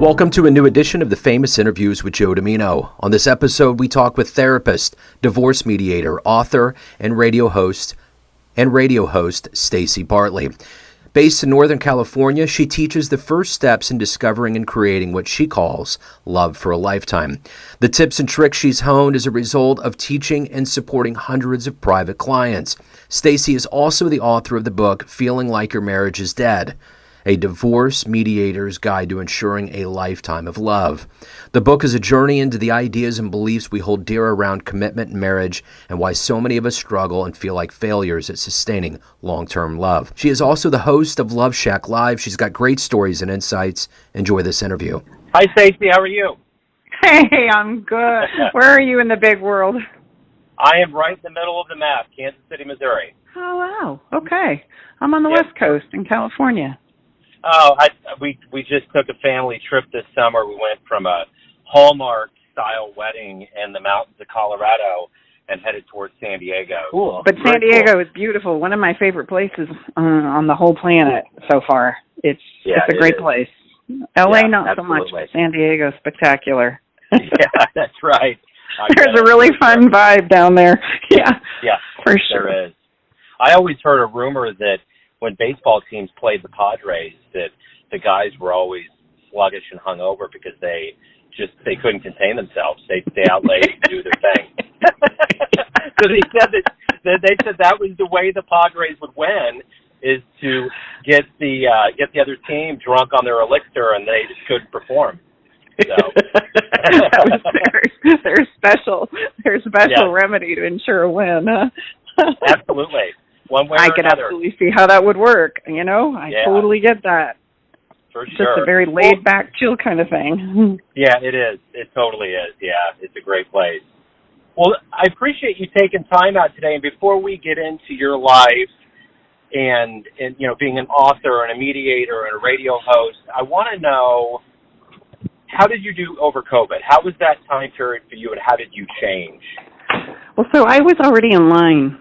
Welcome to a new edition of the Famous Interviews with Joe Dimino. On this episode, we talk with therapist, divorce mediator, author, and radio host Staci Bartley. Based in Northern California, she teaches the first steps in discovering and creating what she calls love for a lifetime. The tips and tricks she's honed as a result of teaching and supporting hundreds of private clients. Staci is also the author of the book, Feeling Like Your Marriage is Dead, a divorce mediator's guide to ensuring a lifetime of love. The book is a journey into the ideas and beliefs we hold dear around commitment and marriage and why so many of us struggle and feel like failures at sustaining long-term love. She is also the host of Love Shack Live. She's got great stories and insights. Enjoy this interview. Hi, Staci. How are you? Hey, I'm good. Where are you in the big world? I am right in the middle of the map, Kansas City, Missouri. Oh, wow. Okay. I'm on the West Coast in California. Oh, we just took a family trip this summer. We went from a Hallmark-style wedding in the mountains of Colorado and headed towards San Diego. Cool. But San Diego is beautiful. One of my favorite places on the whole planet so far. It's a great place. LA, not so much, but San Diego, spectacular. Yeah, that's right. There's a really fun vibe down there. Yeah, for sure. There is. I always heard a rumor that when baseball teams played the Padres, that the guys were always sluggish and hungover because they couldn't contain themselves. They'd stay out late and do their thing. So they said that was the way the Padres would win, is to get the other team drunk on their elixir, and they just couldn't perform. So that was their special remedy to ensure a win. Absolutely. One way or I could another. absolutely see how that would work. I totally get that. For sure. Just a very laid-back, chill kind of thing. Yeah, it is. It totally is. Yeah, it's a great place. Well, I appreciate you taking time out today. And before we get into your life and being an author and a mediator and a radio host, I want to know, how did you do over COVID? How was that time period for you, and how did you change? Well, so I was already in line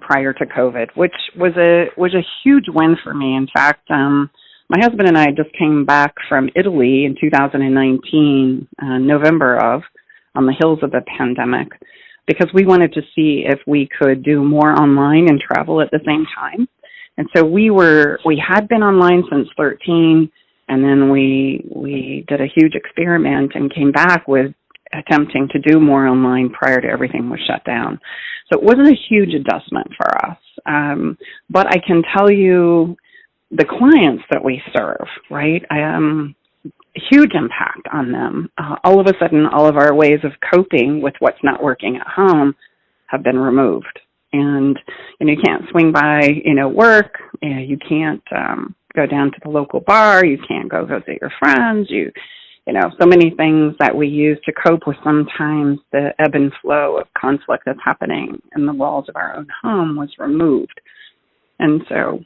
prior to COVID, which was a huge win for me. In fact, my husband and I just came back from Italy in 2019, November on the heels of the pandemic, because we wanted to see if we could do more online and travel at the same time. And so we had been online since 13, and then we did a huge experiment and came back with attempting to do more online prior to everything was shut down. So it wasn't a huge adjustment for us. But I can tell you the clients that we serve, right? Huge impact on them. All of a sudden, all of our ways of coping with what's not working at home have been removed. And you can't swing by, work. You can't go down to the local bar. You can't go visit your friends. So many things that we use to cope with sometimes the ebb and flow of conflict that's happening in the walls of our own home was removed. And so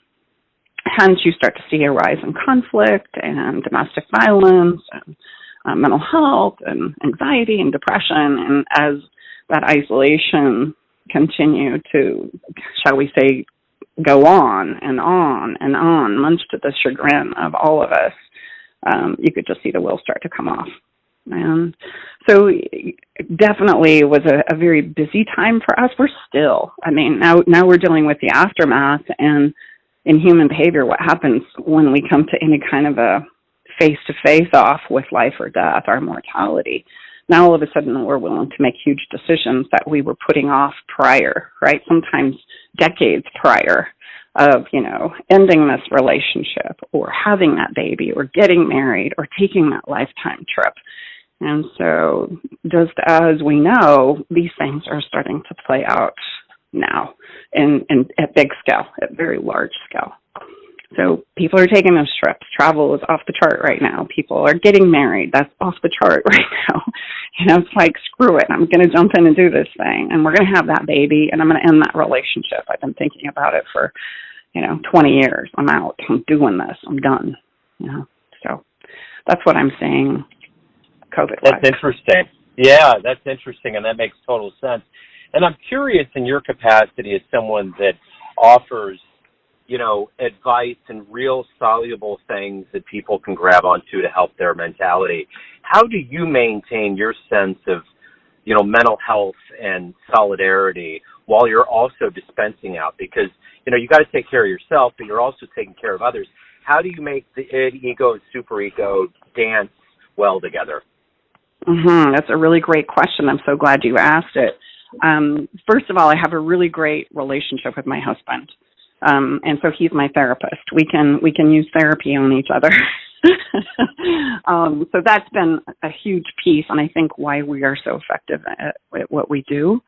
hence you start to see a rise in conflict and domestic violence and mental health and anxiety and depression. And as that isolation continued to, shall we say, go on and on and on, much to the chagrin of all of us, you could just see the wheels start to come off. And so definitely it was a very busy time for us. We're still, now we're dealing with the aftermath and in human behavior, what happens when we come to any kind of a face-to-face off with life or death, our mortality. Now all of a sudden we're willing to make huge decisions that we were putting off prior, right? Sometimes decades prior of, ending this relationship or having that baby or getting married or taking that lifetime trip. And so just as we know, these things are starting to play out now and at big scale, at very large scale. So people are taking those trips. Travel is off the chart right now. People are getting married. That's off the chart right now. It's like, screw it. I'm going to jump in and do this thing. And we're going to have that baby, and I'm going to end that relationship. I've been thinking about it for, 20 years. I'm out. I'm doing this. I'm done. So that's what I'm saying, COVID-wise. That's interesting. Yeah, that's interesting, and that makes total sense. And I'm curious, in your capacity as someone that offers advice and real soluble things that people can grab onto to help their mentality. How do you maintain your sense of, mental health and solidarity while you're also dispensing out? Because, you got to take care of yourself, but you're also taking care of others. How do you make the id, ego, and super ego dance well together? That's a really great question. I'm so glad you asked it. First of all, I have a really great relationship with my husband. And so he's my therapist. We can use therapy on each other. So that's been a huge piece, and I think why we are so effective at what we do.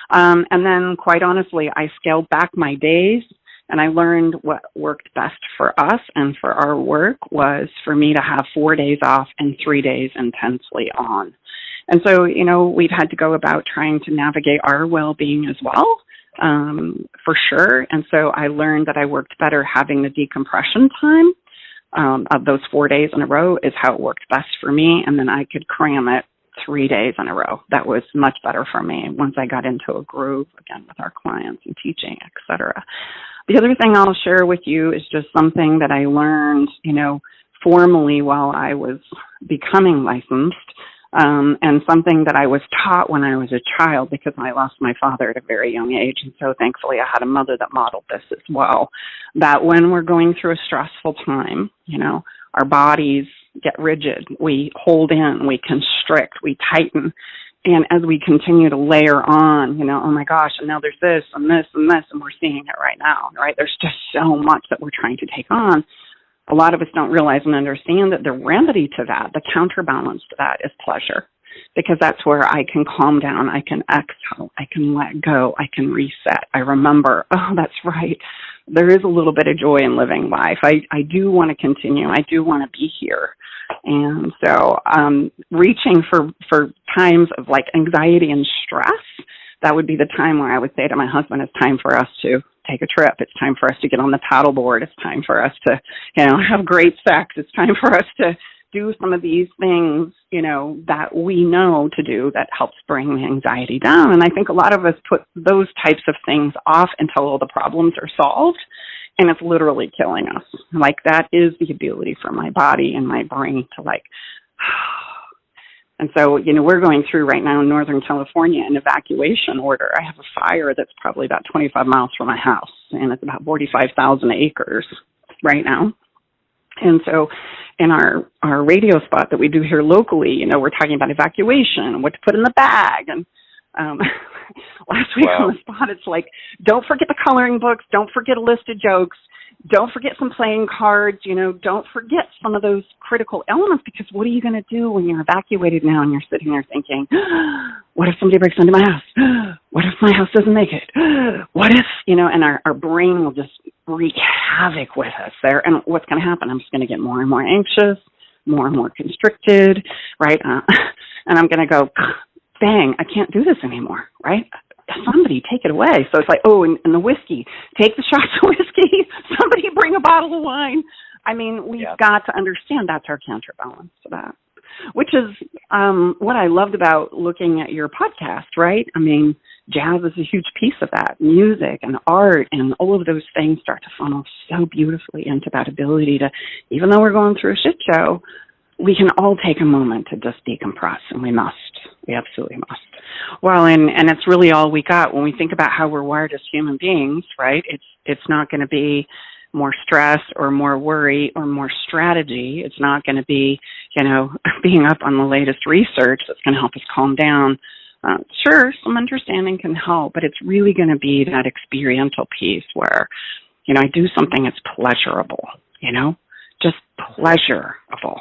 And then, quite honestly, I scaled back my days, and I learned what worked best for us and for our work was for me to have 4 days off and 3 days intensely on. And so, we've had to go about trying to navigate our well-being as well. For sure. And so I learned that I worked better having the decompression time of those 4 days in a row is how it worked best for me. And then I could cram it 3 days in a row. That was much better for me once I got into a groove again with our clients and teaching, et cetera. The other thing I'll share with you is just something that I learned, formally while I was becoming licensed. And something that I was taught when I was a child because I lost my father at a very young age. And so thankfully I had a mother that modeled this as well, that when we're going through a stressful time, our bodies get rigid, we hold in, we constrict, we tighten. And as we continue to layer on, oh my gosh, and now there's this and this and this, and we're seeing it right now, right? There's just so much that we're trying to take on. A lot of us don't realize and understand that the remedy to that, the counterbalance to that is pleasure, because that's where I can calm down, I can exhale, I can let go, I can reset. I remember, oh, that's right. There is a little bit of joy in living life. I do want to continue. I do want to be here. And so reaching for times of like anxiety and stress, that would be the time where I would say to my husband, it's time for us to take a trip. It's time for us to get on the paddleboard. It's time for us to, have great sex. It's time for us to do some of these things, that we know to do that helps bring the anxiety down. And I think a lot of us put those types of things off until all the problems are solved. And it's literally killing us. Like that is the ability for my body and my brain to And so, we're going through right now in Northern California an evacuation order. I have a fire that's probably about 25 miles from my house, and it's about 45,000 acres right now. And so in our radio spot that we do here locally, we're talking about evacuation, what to put in the bag. And last week on the spot, it's like, don't forget the coloring books, don't forget a list of jokes, don't forget some playing cards, don't forget some of those critical elements, because what are you going to do when you're evacuated now and you're sitting there thinking, what if somebody breaks into my house? What if my house doesn't make it? What if, and our brain will just wreak havoc with us there. And what's going to happen? I'm just going to get more and more anxious, more and more constricted, right? And I'm going to go, dang, I can't do this anymore, right? Somebody take it away. So it's like, and the whiskey, take the shots of whiskey. Somebody bring a bottle of wine. I mean, we've got to understand that's our counterbalance to that, which is what I loved about looking at your podcast, right? I mean, jazz is a huge piece of that. Music and art and all of those things start to funnel so beautifully into that ability to, even though we're going through a shit show, we can all take a moment to just decompress, and we must. We absolutely must. Well, and it's really all we got when we think about how we're wired as human beings, right? It's not going to be more stress or more worry or more strategy. It's not going to be, being up on the latest research that's going to help us calm down. Sure, some understanding can help, but it's really going to be that experiential piece where, I do something that's pleasurable, just pleasurable.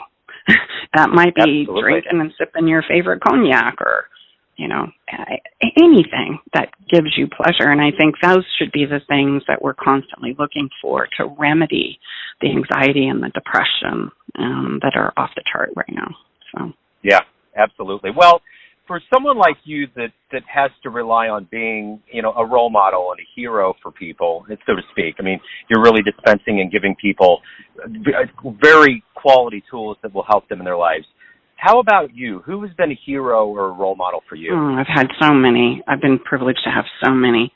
That might be drinking and sipping your favorite cognac or, anything that gives you pleasure. And I think those should be the things that we're constantly looking for to remedy the anxiety and the depression that are off the chart right now. So yeah, absolutely. Well, for someone like you that has to rely on being, a role model and a hero for people, so to speak, I mean, you're really dispensing and giving people very quality tools that will help them in their lives. How about you? Who has been a hero or a role model for you? I've had so many. I've been privileged to have so many.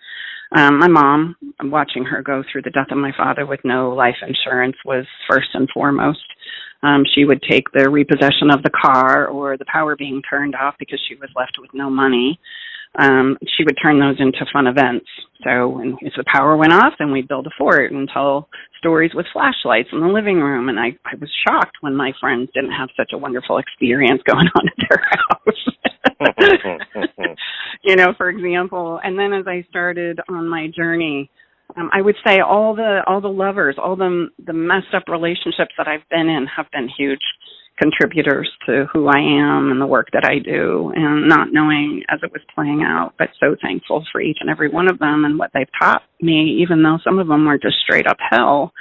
My mom, watching her go through the death of my father with no life insurance was first and foremost. She would take the repossession of the car or the power being turned off because she was left with no money. She would turn those into fun events. So if the power went off, then we'd build a fort and tell stories with flashlights in the living room. And I was shocked when my friends didn't have such a wonderful experience going on at their house. For example. And then as I started on my journey, I would say all the lovers, all the messed up relationships that I've been in have been huge contributors to who I am and the work that I do, and not knowing as it was playing out, but so thankful for each and every one of them and what they've taught me, even though some of them were just straight up hell.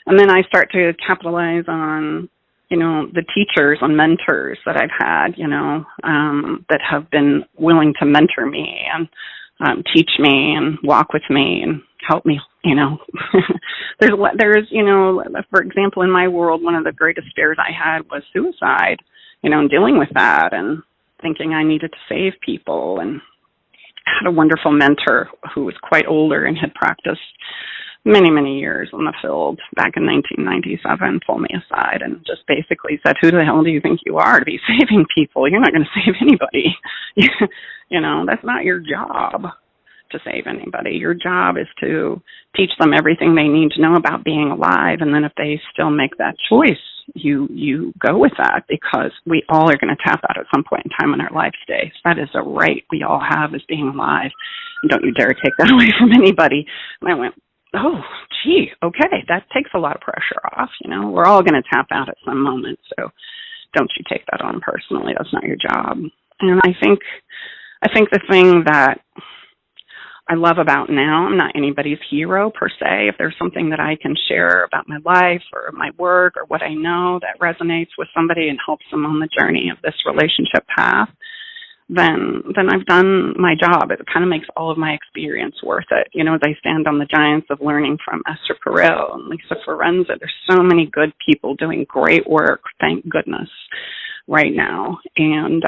And then I start to capitalize on, the teachers and mentors that I've had, that have been willing to mentor me and teach me and walk with me and help me, there's, for example, in my world, one of the greatest fears I had was suicide, and dealing with that and thinking I needed to save people, and had a wonderful mentor who was quite older and had practiced many, many years in the field back in 1997, pulled me aside and just basically said, who the hell do you think you are to be saving people? You're not going to save anybody. That's not your job to save anybody. Your job is to teach them everything they need to know about being alive. And then if they still make that choice, you go with that, because we all are going to tap out at some point in time in our life stage. That is a right we all have, as being alive. And don't you dare take that away from anybody. And I went, oh, gee, okay, that takes a lot of pressure off. We're all going to tap out at some moment. So don't you take that on personally. That's not your job. And I think the thing that I love about now, I'm not anybody's hero per se. If there's something that I can share about my life or my work or what I know that resonates with somebody and helps them on the journey of this relationship path, then I've done my job. It kind of makes all of my experience worth it. As I stand on the giants of learning from Esther Perel and Lisa Forenza, there's so many good people doing great work, thank goodness, right now. And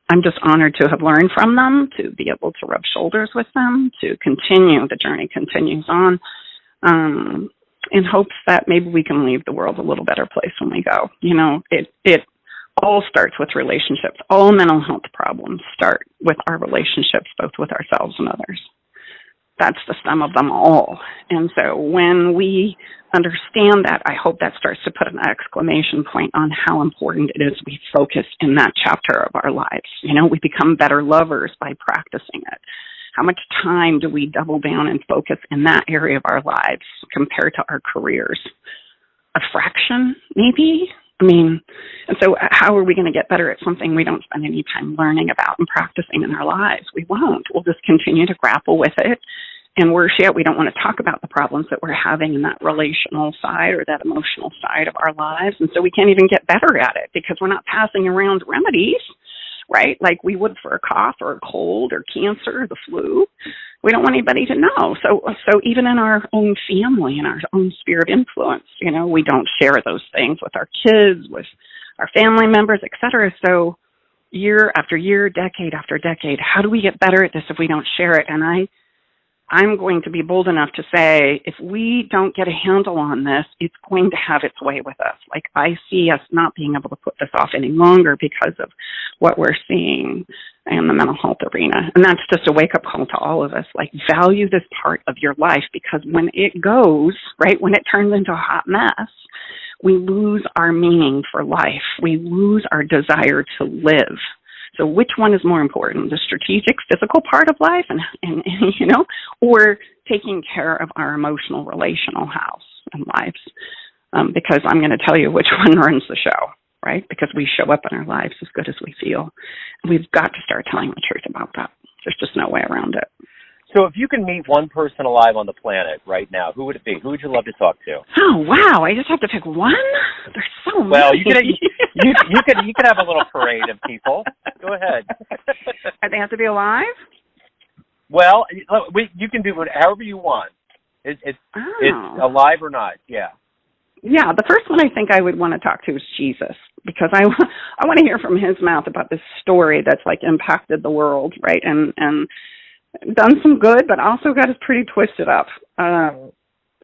I'm just honored to have learned from them, to be able to rub shoulders with them, to continue. The journey continues on, in hopes that maybe we can leave the world a little better place when we go. It all starts with relationships. All mental health problems start with our relationships, both with ourselves and others. That's the stem of them all. And so when we understand that, I hope that starts to put an exclamation point on how important it is we focus in that chapter of our lives. We become better lovers by practicing it. How much time do we double down and focus in that area of our lives compared to our careers? A fraction, maybe? And so how are we going to get better at something we don't spend any time learning about and practicing in our lives? We won't. We'll just continue to grapple with it. And worse yet, we don't want to talk about the problems that we're having in that relational side or that emotional side of our lives. And so we can't even get better at it because we're not passing around remedies, right? Like we would for a cough or a cold or cancer or the flu. We don't want anybody to know. So even in our own family and our own sphere of influence, we don't share those things with our kids, with our family members, et cetera. So year after year, decade after decade, how do we get better at this if we don't share it? And I'm going to be bold enough to say, if we don't get a handle on this, it's going to have its way with us. Like, I see us not being able to put this off any longer because of what we're seeing in the mental health arena. And that's just a wake-up call to all of us. Like, value this part of your life, because when it goes, right, when it turns into a hot mess, we lose our meaning for life. We lose our desire to live. So which one is more important, the strategic physical part of life and or taking care of our emotional relational house and lives? Because I'm going to tell you which one runs the show, right? Because we show up in our lives as good as we feel. We've got to start telling the truth about that. There's just no way around it. So if you can meet one person alive on the planet right now, who would it be? Who would you love to talk to? Oh, wow. I just have to pick one? There's so many. Well, you could have a little parade of people. Go ahead. They have to be alive? Well, you can do it however you want. It's alive or not, yeah. Yeah, the first one I think I would want to talk to is Jesus, because I want to hear from his mouth about this story that's like impacted the world, right? And done some good, but also got us pretty twisted up.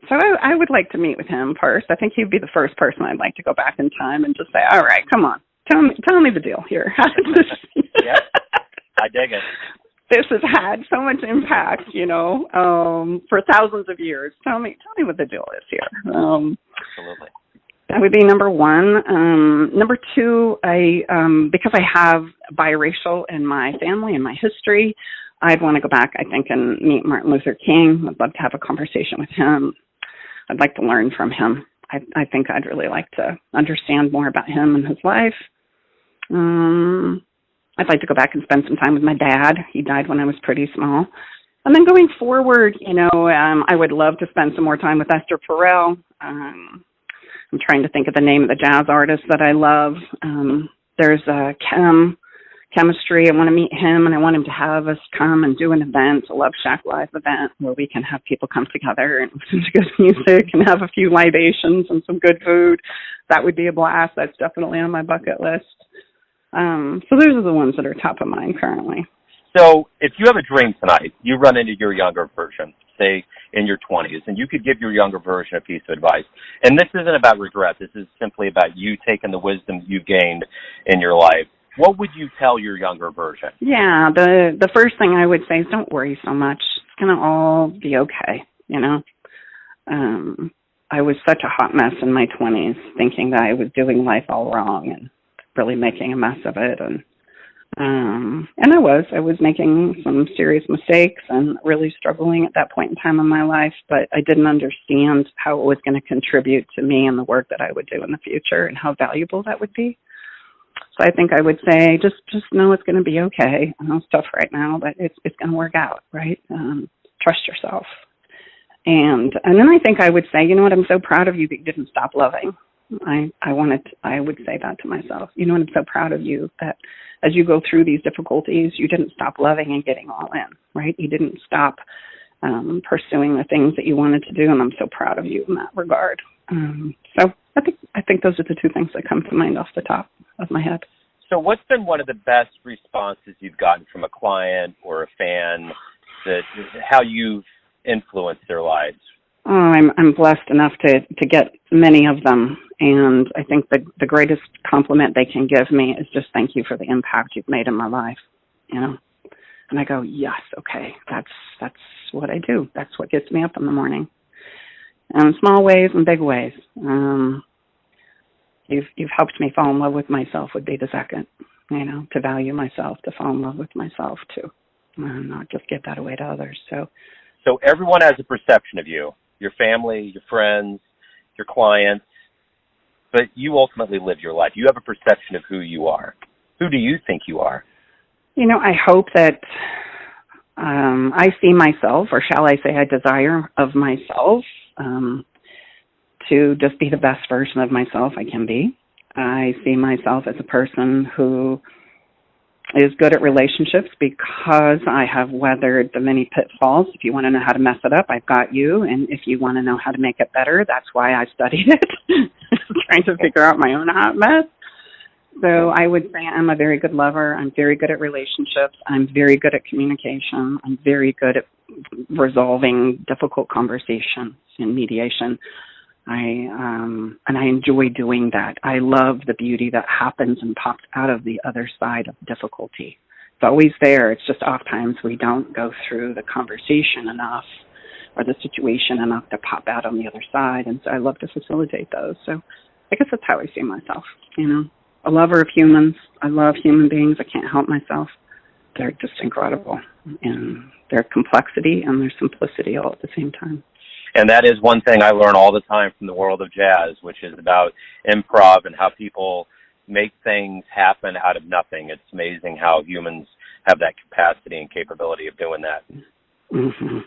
So I would like to meet with him first. I think he'd be the first person I'd like to go back in time and just say, all right, come on, tell me the deal here. How did this? Yeah, I dig it. This has had so much impact, for thousands of years. Tell me what the deal is here. Absolutely. That would be number one. Number two, because I have biracial in my family and my history, I'd want to go back, I think, and meet Martin Luther King. I'd love to have a conversation with him. I'd like to learn from him. I think I'd really like to understand more about him and his life. I'd like to go back and spend some time with my dad. He died when I was pretty small. And then going forward, I would love to spend some more time with Esther Perel. I'm trying to think of the name of the jazz artist that I love. There's Chemistry. I want to meet him, and I want him to have us come and do an event, a Love Shack Live event, where we can have people come together and listen to good music and have a few libations and some good food. That would be a blast. That's definitely on my bucket list. So those are the ones that are top of mind currently. So if you have a dream tonight, you run into your younger version, say in your 20s, and you could give your younger version a piece of advice. And this isn't about regret. This is simply about you taking the wisdom you've gained in your life. What would you tell your younger version? Yeah, the first thing I would say is don't worry so much. It's going to all be okay, I was such a hot mess in my 20s, thinking that I was doing life all wrong and really making a mess of it. And I was making some serious mistakes and really struggling at that point in time in my life, but I didn't understand how it was going to contribute to me and the work that I would do in the future and how valuable that would be. So I think I would say just know it's going to be okay. I know it's tough right now, but it's going to work out, right? Trust yourself. And then I think I would say, you know what, I'm so proud of you that you didn't stop loving. I would say that to myself. You know what, I'm so proud of you that as you go through these difficulties, you didn't stop loving and getting all in, right? You didn't stop pursuing the things that you wanted to do, and I'm so proud of you in that regard. So I think those are the two things that come to mind off the top of my head. So what's been one of the best responses you've gotten from a client or a fan, how you've influenced their lives? Oh, I'm blessed enough to get many of them, and I think the greatest compliment they can give me is just thank you for the impact you've made in my life, And I go, yes, okay, that's what I do. That's what gets me up in the morning. In small ways and big ways. You've helped me fall in love with myself would be the second, to value myself, to fall in love with myself too, and not just give that away to others. So everyone has a perception of you, your family, your friends, your clients, but you ultimately live your life. You have a perception of who you are. Who do you think you are? I hope that I see myself, or shall I say I desire of myself, to just be the best version of myself I can be. I see myself as a person who is good at relationships because I have weathered the many pitfalls. If you want to know how to mess it up, I've got you. And if you want to know how to make it better, that's why I studied it, trying to figure out my own hot mess. So I would say I'm a very good lover. I'm very good at relationships. I'm very good at communication. I'm very good at resolving difficult conversations and mediation. And I enjoy doing that. I love the beauty that happens and pops out of the other side of difficulty. It's always there. It's just oftentimes we don't go through the conversation enough or the situation enough to pop out on the other side. And so I love to facilitate those. So I guess that's how I see myself, A lover of humans. I love human beings. I can't help myself. They're just incredible in their complexity and their simplicity all at the same time. And that is one thing I learn all the time from the world of jazz, which is about improv and how people make things happen out of nothing. It's amazing how humans have that capacity and capability of doing that. Mm-hmm.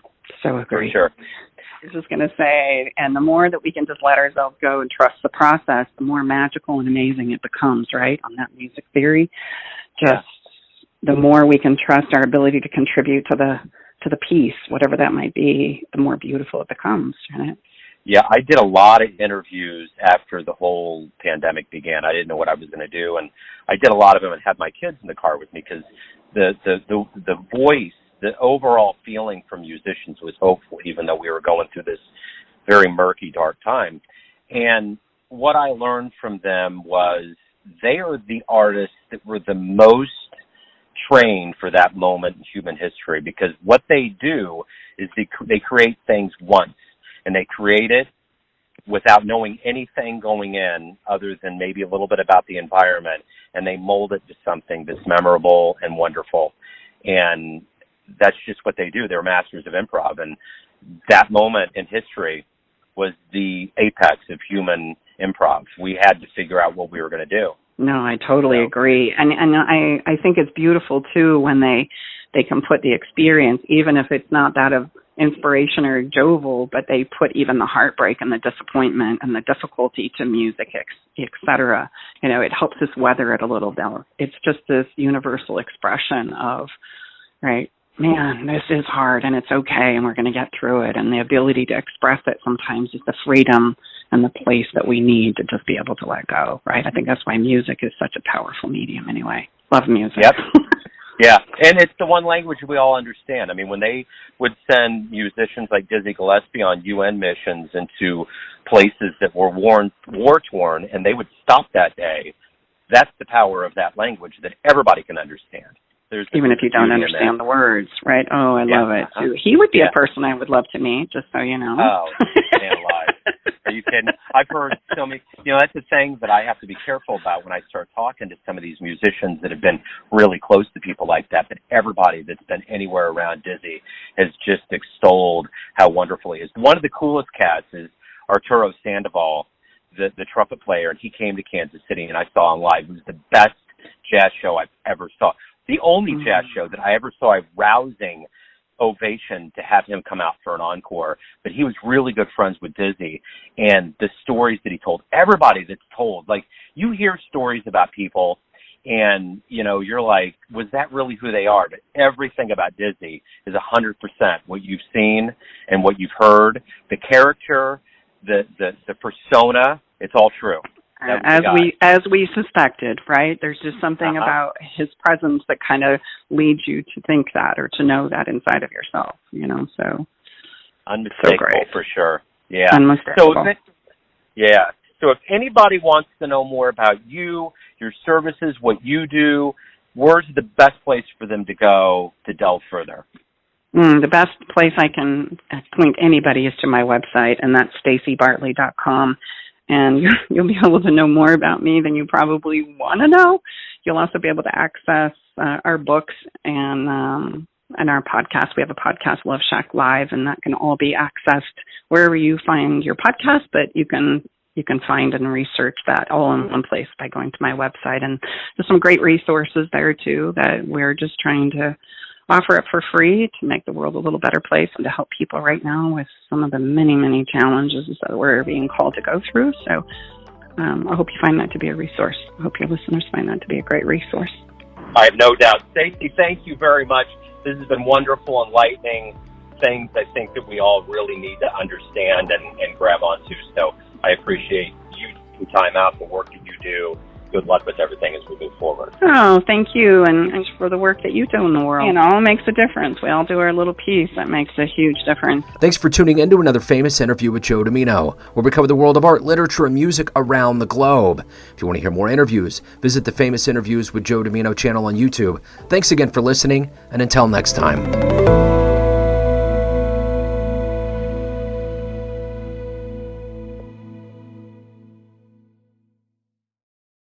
So agree. For sure. I was just going to say, and the more that we can just let ourselves go and trust the process, the more magical and amazing it becomes, right, on that music theory. The more we can trust our ability to contribute to the piece, whatever that might be, the more beautiful it becomes, right? Yeah, I did a lot of interviews after the whole pandemic began. I didn't know what I was going to do, and I did a lot of them and had my kids in the car with me because the voice the overall feeling from musicians was hopeful, even though we were going through this very murky, dark time. And what I learned from them was they are the artists that were the most trained for that moment in human history, because what they do is they create things once, and they create it without knowing anything going in other than maybe a little bit about the environment, and they mold it to something that's memorable and wonderful. And that's just what they do. They're masters of improv, and that moment in history was the apex of human improv. We had to figure out what we were going to do. No, I totally agree. And I think it's beautiful, too, when they can put the experience, even if it's not that of inspiration or jovial, but they put even the heartbreak and the disappointment and the difficulty to music, et cetera. You know, it helps us weather it a little better. It's just this universal expression of, right, man, this is hard and it's okay and we're going to get through it. And the ability to express it sometimes is the freedom and the place that we need to just be able to let go, right? I think that's why music is such a powerful medium anyway. Love music. Yep. Yeah, and it's the one language we all understand. I mean, when they would send musicians like Dizzy Gillespie on UN missions into places that were war-torn, and they would stop that day, that's the power of that language that everybody can understand. Even if you don't understand the words, right? Oh, I love it, too. He would be a person I would love to meet, just so you know. Oh, man alive. Are you kidding? I've heard so many, that's the thing that I have to be careful about when I start talking to some of these musicians that have been really close to people like that, but everybody that's been anywhere around Dizzy has just extolled how wonderful he is. One of the coolest cats is Arturo Sandoval, the trumpet player, and he came to Kansas City, and I saw him live. It was the best jazz show I've ever saw. The only jazz show that I ever saw a rousing ovation to have him come out for an encore, but he was really good friends with Dizzy, and the stories that he told, everybody that's told, like, you hear stories about people and, you're like, was that really who they are? But everything about Dizzy is 100% what you've seen and what you've heard. The character, the persona, it's all true. As we suspected, right? There's just something about his presence that kind of leads you to think that or to know that inside of yourself, so. Unmistakable, so for sure. Yeah. Unmistakable. So if anybody wants to know more about you, your services, what you do, where's the best place for them to go to delve further? The best place I can point anybody is to my website, and that's stacibartley.com. And you'll be able to know more about me than you probably want to know. You'll also be able to access our books and our podcast. We have a podcast, Love Shack Live, and that can all be accessed wherever you find your podcast. But you can find and research that all in one place by going to my website. And there's some great resources there too that we're just trying to offer up for free to make the world a little better place and to help people right now with some of the many, many challenges that we're being called to go through. So I hope you find that to be a resource. I hope your listeners find that to be a great resource. I have no doubt. Staci, thank you very much. This has been wonderful, enlightening things I think that we all really need to understand and grab onto. So I appreciate you taking time out, the work that you do. Good luck with everything as we move forward. Oh, thank you, and for the work that you do in the world. It all makes a difference. We all do our little piece. That makes a huge difference. Thanks for tuning in to another famous interview with Joe Dimino, where we cover the world of art, literature, and music around the globe. If you want to hear more interviews, visit the Famous Interviews with Joe Dimino channel on YouTube. Thanks again for listening, and until next time.